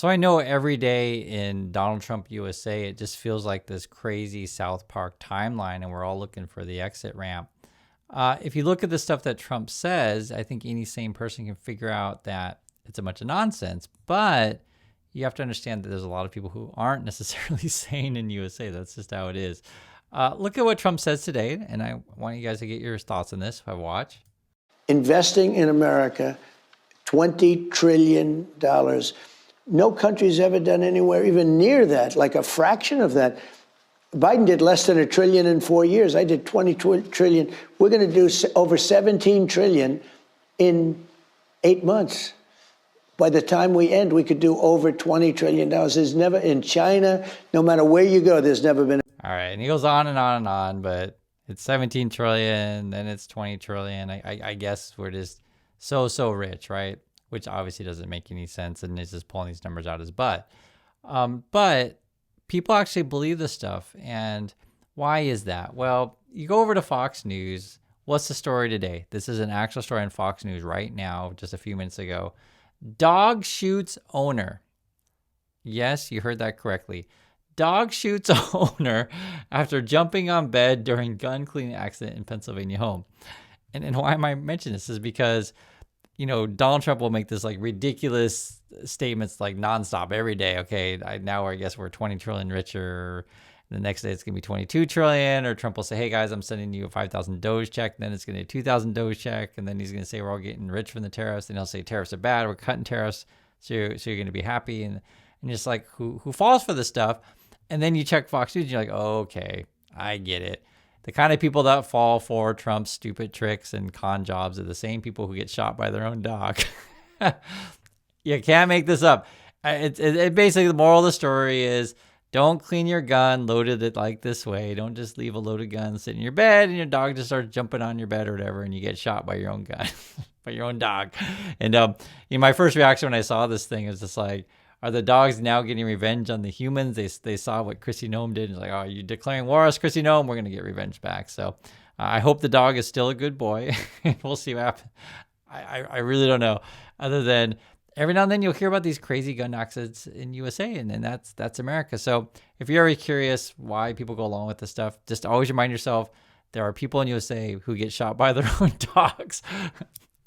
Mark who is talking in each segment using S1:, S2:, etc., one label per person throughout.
S1: So I know every day in Donald Trump USA, it just feels like this crazy South Park timeline, and we're all looking for the exit ramp. If you look at the stuff that Trump says, I think any sane person can figure out that it's a bunch of nonsense. But you have to understand that there's a lot of people who aren't necessarily sane in USA. That's just how it is. Look at what Trump says today, and I want you guys to get your thoughts on this if I watch.
S2: Investing in America, $20 trillion. No country's ever done anywhere even near that, like a fraction of that. Biden did less than $1 trillion in 4 years. I did 20 trillion. We're going to do over 17 trillion in 8 months. By the time we end, we could do over $20 trillion. There's never, in China, no matter where you go, there's never been.
S1: All right, and he goes on and on and on, but it's 17 trillion, then it's 20 trillion. I guess we're just so rich, right? Which obviously doesn't make any sense, and is just pulling these numbers out his butt. But people actually believe this stuff, and why is that? Well, you go over to Fox News. What's the story today? This is an actual story on Fox News right now, just a few minutes ago. Dog shoots owner. Yes, you heard that correctly. Dog shoots owner after jumping on bed during gun cleaning accident in Pennsylvania home. And why am I mentioning this is because, Donald Trump will make this like ridiculous statements like nonstop every day. Okay, now I guess we're 20 trillion richer. The next day it's going to be 22 trillion. Or Trump will say, hey guys, I'm sending you a 5,000 Doge check. Then it's going to be a 2,000 Doge check. And then he's going to say we're all getting rich from the tariffs. Then he'll say tariffs are bad. We're cutting tariffs. So you're going to be happy. And just like who falls for this stuff. And then you check Fox News and you're like, oh, okay, I get it. The kind of people that fall for Trump's stupid tricks and con jobs are the same people who get shot by their own dog. You can't make this up. It basically, the moral of the story is don't clean your gun loaded it like this way. Don't just leave a loaded gun sitting in your bed and your dog just starts jumping on your bed or whatever and you get shot by your own gun, by your own dog. And my first reaction when I saw this thing is just like, are the dogs now getting revenge on the humans? They saw what Chrissy Nome did and it's like, oh, you're declaring war on Chrissy Nome? We're going to get revenge back. So I hope the dog is still a good boy. We'll see what happens. I really don't know. Other than every now and then you'll hear about these crazy gun accidents in USA, and that's America. So if you're ever curious why people go along with this stuff, just always remind yourself there are people in USA who get shot by their own dogs.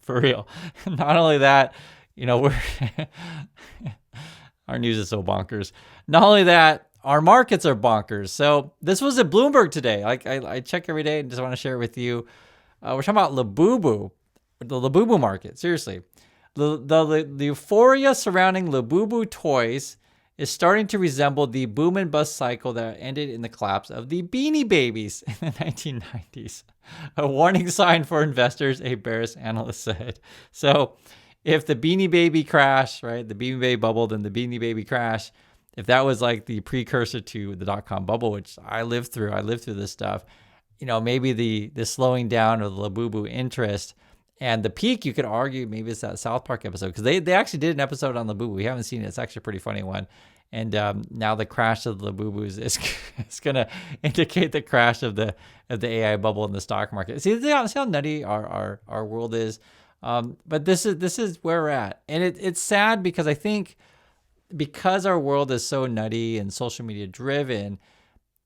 S1: For real. Not only that, we're... Our news is so bonkers. Not only that, our markets are bonkers. So this was at Bloomberg today. Like I check every day and just want to share it with you. We're talking about Labubu, the Labubu market. Seriously. The euphoria surrounding Labubu toys is starting to resemble the boom and bust cycle that ended in the collapse of the Beanie Babies in the 1990s. A warning sign for investors, a bearish analyst said. So if the Beanie Baby crash, right, the Beanie Baby bubble, then the Beanie Baby crash, if that was like the precursor to the dot-com bubble, which I lived through this stuff, maybe the slowing down of the Labubu interest and the peak, you could argue maybe it's that South Park episode, because they actually did an episode on Labubu. We haven't seen it. It's actually a pretty funny one. And now the crash of the Labubus is going to indicate the crash of the AI bubble in the stock market. See how nutty our world is. But this is where we're at. And it's sad because I think because our world is so nutty and social media driven,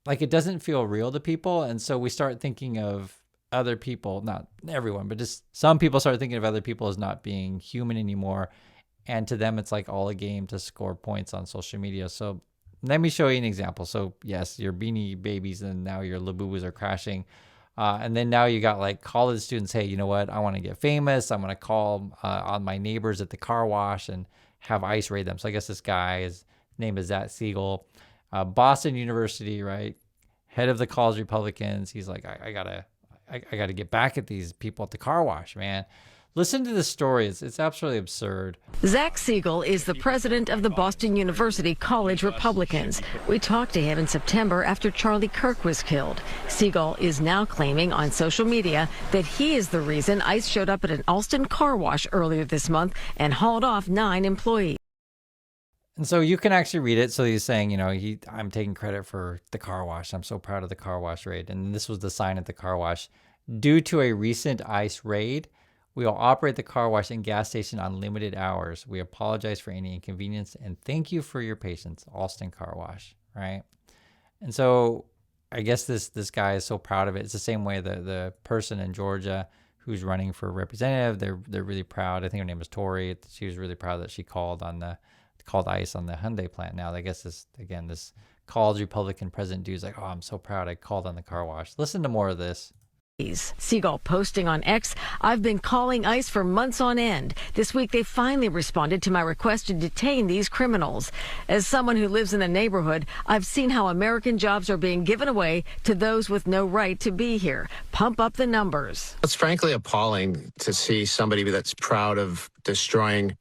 S1: like it doesn't feel real to people. And so we start thinking of other people, not everyone, but just some people start thinking of other people as not being human anymore. And to them, it's like all a game to score points on social media. So let me show you an example. So yes, your Beanie Babies and now your Labubus are crashing. And then now you got like college students, hey, you know what? I want to get famous. I'm going to call on my neighbors at the car wash and have ICE raid them. So I guess this guy, his name is Zach Siegel, Boston University, right? Head of the college Republicans. He's like, I gotta get back at these people at the car wash, man. Listen to the story. It's absolutely absurd.
S3: Zach Siegel is the president of the Boston University College Republicans. We talked to him in September after Charlie Kirk was killed. Siegel is now claiming on social media that he is the reason ICE showed up at an Alston car wash earlier this month and hauled off 9 employees.
S1: And so you can actually read it. So he's saying, I'm taking credit for the car wash. I'm so proud of the car wash raid. And this was the sign at the car wash. Due to a recent ICE raid, We will operate the car wash and gas station on limited hours. We apologize for any inconvenience and thank you for your patience. Alston Car Wash, right? And so I guess this guy is so proud of it. It's the same way the person in Georgia who's running for representative, they're really proud. I think her name was Tori. She was really proud that she called ICE on the Hyundai plant. Now I guess this college Republican president dude's like, oh, I'm so proud I called on the car wash. Listen to more of this.
S3: Siegel posting on X, I've been calling ICE for months on end. This week they finally responded to my request to detain these criminals. As someone who lives in the neighborhood, I've seen how American jobs are being given away to those with no right to be here. Pump up the numbers.
S4: It's frankly appalling to see somebody that's proud of destroying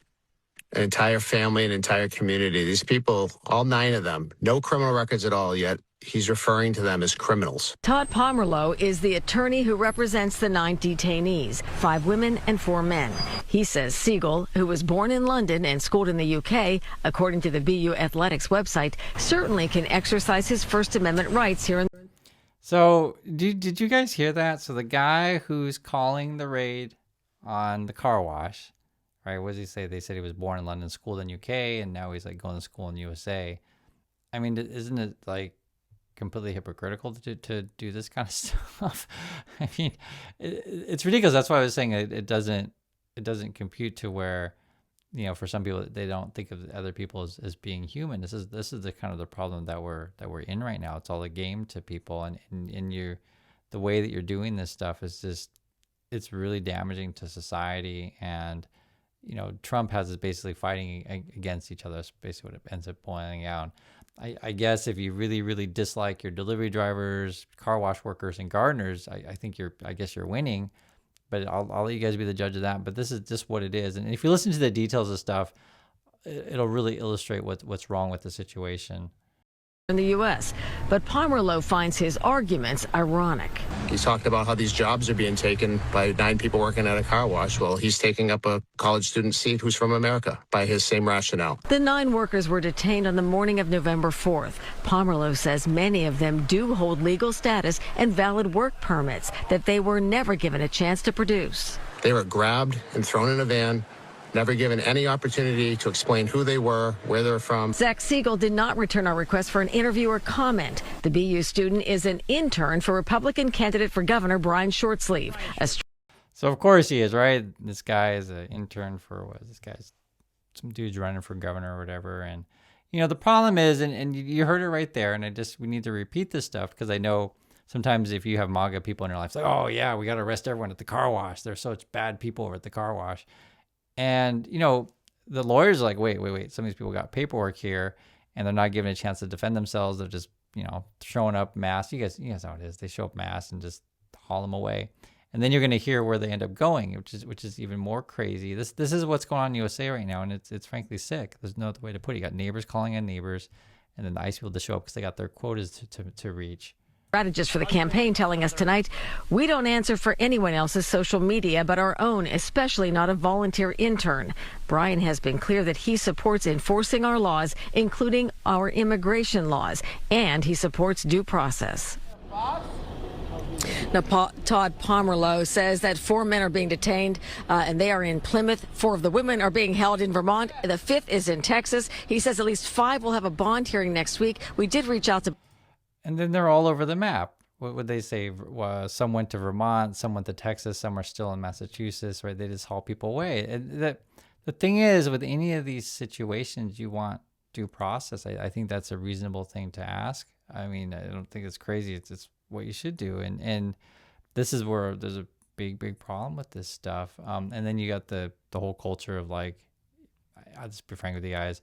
S4: an entire family, an entire community. These people, all 9 of them, no criminal records at all, yet he's referring to them as criminals.
S3: Todd Pomerleau is the attorney who represents the 9 detainees, 5 women and 4 men. He says Siegel, who was born in London and schooled in the UK, according to the BU Athletics website, certainly can exercise his First Amendment rights here in.
S1: So did you guys hear that? So the guy who's calling the raid on the car wash, right? What does he say? They said he was born in London, schooled in UK, and now he's like going to school in USA. I mean, isn't it like completely hypocritical to do this kind of stuff? I mean, it's ridiculous. That's why I was saying it doesn't compute to where, you know, for some people they don't think of other people as being human. This is the kind of the problem that we're in right now. It's all a game to people, and the way that you're doing this stuff is just, it's really damaging to society. And you know, Trump has us basically fighting against each other. That's basically what it ends up boiling out. I guess if you really, really dislike your delivery drivers, car wash workers, and gardeners, I think I guess you're winning. But I'll let you guys be the judge of that. But this is just what it is. And if you listen to the details of stuff, it'll really illustrate what's wrong with the situation
S3: in the U.S. But Pomerleau finds his arguments ironic.
S4: He's talked about how these jobs are being taken by 9 people working at a car wash. Well, he's taking up a college student seat who's from America by his same rationale.
S3: The 9 workers were detained on the morning of November 4th. Pomerleau says many of them do hold legal status and valid work permits that they were never given a chance to produce.
S4: They were grabbed and thrown in a van, never given any opportunity to explain who they were, where they're from.
S3: Zach Siegel did not return our request for an interview or comment. The BU student is an intern for Republican candidate for governor Brian Shortsleeve.
S1: So of course he is, right? This guy is an intern for some dude's running for governor or whatever. And you know, the problem is, and you heard it right there, and we need to repeat this stuff because I know sometimes if you have MAGA people in your life, it's like, oh yeah, we got to arrest everyone at the car wash. There's such bad people over at the car wash. And, you know, the lawyers are like, wait. Some of these people got paperwork here and they're not given a chance to defend themselves. They're just, you know, showing up masked. You guys know how it is. They show up masked and just haul them away. And then you're going to hear where they end up going, which is even more crazy. This is what's going on in the USA right now. And it's frankly sick. There's no other way to put it. You got neighbors calling in neighbors and then the ICE people to show up because they got their quotas to reach.
S3: Strategist for the campaign telling us tonight, we don't answer for anyone else's social media but our own, especially not a volunteer intern. Brian has been clear that he supports enforcing our laws, including our immigration laws, and he supports due process. Now, Todd Pomerleau says that 4 men are being detained, and they are in Plymouth. 4 of the women are being held in Vermont. The 5th is in Texas. He says at least 5 will have a bond hearing next week. We did reach out to...
S1: And then they're all over the map. What would they say? Some went to Vermont, some went to Texas, some are still in Massachusetts, right? They just haul people away. And the thing is, with any of these situations, you want due process. I think that's a reasonable thing to ask. I mean, I don't think it's crazy. It's what you should do. And this is where there's a big problem with this stuff. And then you got the whole culture of like, I'll just be frank with you guys.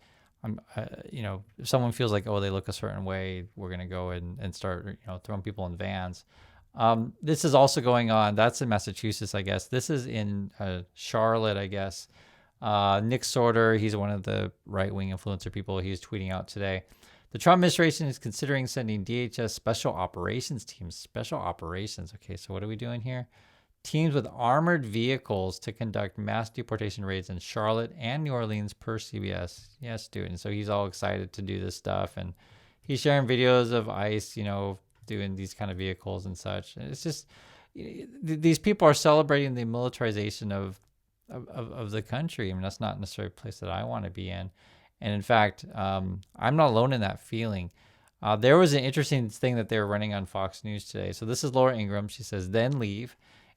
S1: You know, if someone feels like, oh, they look a certain way, we're going to go and start, you know, throwing people in vans. This is also going on. That's in Massachusetts, I guess. This is in Charlotte, I guess. Nick Sorter, he's one of the right-wing influencer people. He's tweeting out today. The Trump administration is considering sending DHS special operations teams. Special operations. Okay, so what are we doing here? Teams with armored vehicles to conduct mass deportation raids in Charlotte and New Orleans per CBS. Yes, dude. And so he's all excited to do this stuff. And he's sharing videos of ICE, you know, doing these kind of vehicles and such. And it's just, these people are celebrating the militarization of of the country. I mean, that's not necessarily a place that I want to be in. And in fact, I'm not alone in that feeling. There was an interesting thing that they were running on Fox News today. So this is Laura Ingraham. She says, then leave.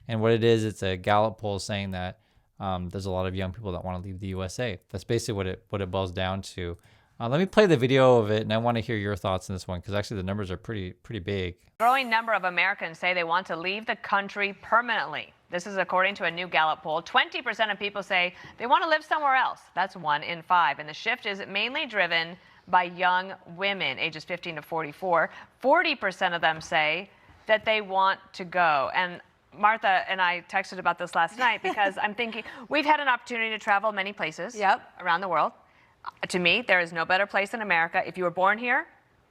S1: And what it is, it's a Gallup poll saying that there's a lot of young people that want to leave the USA. That's basically what it boils down to. Let me play the video of it, and I want to hear your thoughts on this one, because actually the numbers are pretty big.
S5: A growing number of Americans say they want to leave the country permanently. This is according to a new Gallup poll. 20% of people say they want to live somewhere else. That's 1 in 5. And the shift is mainly driven by young women, ages 15 to 44. 40% of them say that they want to go. And Martha and I texted about this last night because I'm thinking we've had an opportunity to travel many places around the world. To me, there is no better place than America. If you were born here,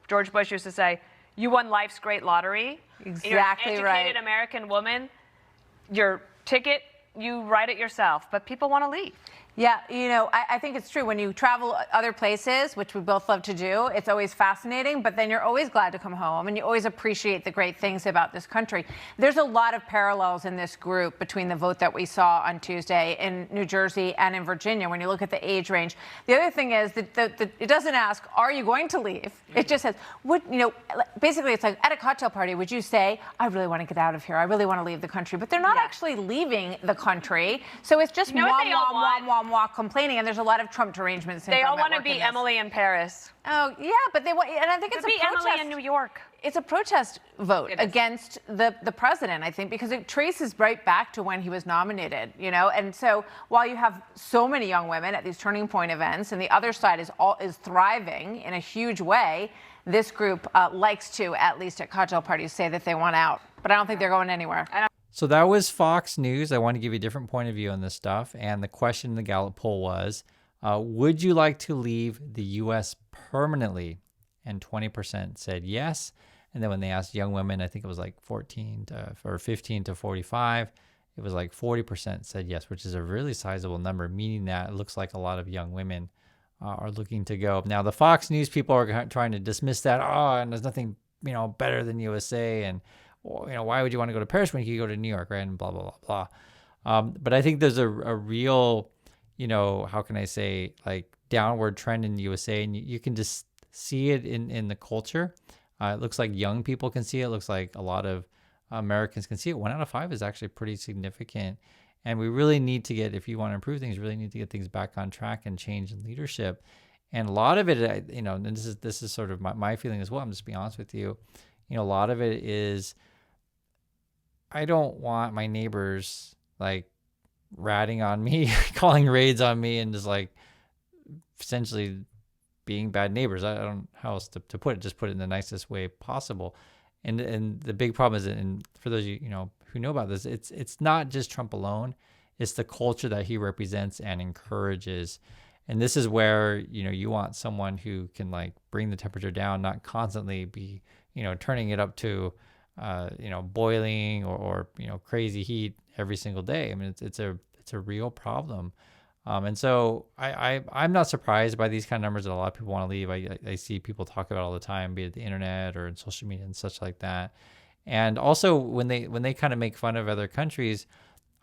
S5: George Bush used to say, you won life's great lottery.
S6: Exactly
S5: You're an educated
S6: right.
S5: American woman. Your ticket, you write it yourself. But people want to leave.
S6: Yeah, you know, I think it's true. When you travel other places, which we both love to do, it's always fascinating, but then you're always glad to come home and you always appreciate the great things about this country. There's a lot of parallels in this group between the vote that we saw on Tuesday in New Jersey and in Virginia when you look at the age range. The other thing is that it doesn't ask, are you going to leave? It just says, basically it's like at a cocktail party, would you say, I really want to get out of here. I really want to leave the country. But they're not actually leaving the country. So it's just wah, complaining, and there's a lot of Trump derangements.
S5: They all want to be Emily in Paris.
S6: Oh, yeah, but they want, and I think it's a protest.
S5: Emily in New York.
S6: It's a protest vote against the president, I think, because it traces right back to when he was nominated, you know? And so while you have so many young women at these turning point events, and the other side is thriving in a huge way, this group likes to, at least at cocktail parties, say that they want out. But I don't think they're going anywhere.
S1: So that was Fox News. I want to give you a different point of view on this stuff. And the question in the Gallup poll was, would you like to leave the U.S. permanently? And 20% said yes. And then when they asked young women, I think it was like 15 to 45, it was like 40% said yes, which is a really sizable number, meaning that it looks like a lot of young women are looking to go. Now, the Fox News people are trying to dismiss that. Oh, and there's nothing, better than USA. And why would you want to go to Paris when you could go to New York, right? And blah, blah, blah, blah. But I think there's a real, how can I say, like downward trend in the USA. And you can just see it in the culture. It looks like young people can see it. It looks like a lot of Americans can see it. 1 out of 5 is actually pretty significant. And we really need to get, if you want to improve things, really need to get things back on track and change in leadership. And a lot of it, and this is sort of my feeling as well. I'm just being honest with you. A lot of it is, I don't want my neighbors like ratting on me, calling raids on me, and just like essentially being bad neighbors. I don't know how else to put it. Just put it in the nicest way possible. And the big problem is, and for those of you who know about this, it's not just Trump alone. It's the culture that he represents and encourages. And this is where you want someone who can like bring the temperature down, not constantly be turning it up to boiling or crazy heat every single day. I mean, it's a real problem. And so I'm not surprised by these kind of numbers that a lot of people want to leave. I see people talk about it all the time, be it the internet or in social media and such like that. And also when they kind of make fun of other countries,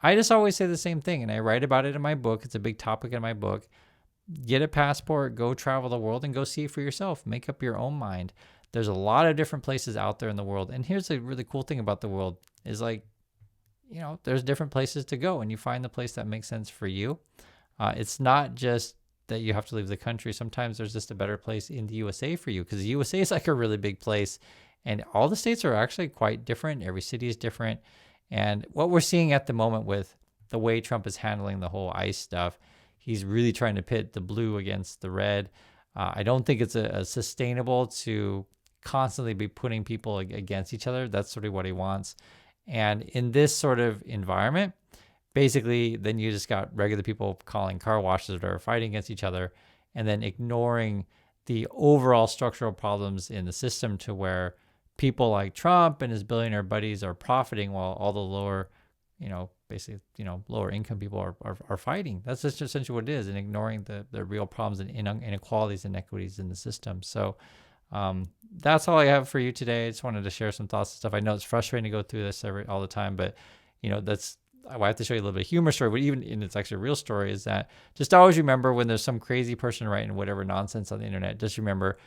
S1: I just always say the same thing. And I write about it in my book. It's a big topic in my book. Get a passport, go travel the world and go see it for yourself. Make up your own mind. There's a lot of different places out there in the world. And here's the really cool thing about the world is like, there's different places to go and you find the place that makes sense for you. It's not just that you have to leave the country. Sometimes there's just a better place in the USA for you because the USA is like a really big place and all the states are actually quite different. Every city is different. And what we're seeing at the moment with the way Trump is handling the whole ICE stuff, he's really trying to pit the blue against the red. I don't think it's a sustainable to constantly be putting people against each other. That's sort of what he wants. And in this sort of environment, basically, then you just got regular people calling car washes that are fighting against each other and then ignoring the overall structural problems in the system to where people like Trump and his billionaire buddies are profiting while all the lower, lower income people are fighting. That's just essentially what it is, and ignoring the real problems and inequalities and inequities in the system. So that's all I have for you today. I just wanted to share some thoughts and stuff. I know it's frustrating to go through this all the time, but that's I have to show you a little bit of humor story, but even in it's actually a real story, is that just always remember when there's some crazy person writing whatever nonsense on the internet, just remember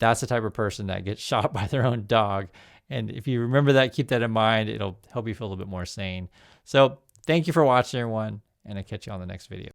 S1: that's the type of person that gets shot by their own dog. And if you remember that, keep that in mind, it'll help you feel a little bit more sane. So thank you for watching, everyone, and I'll catch you on the next video.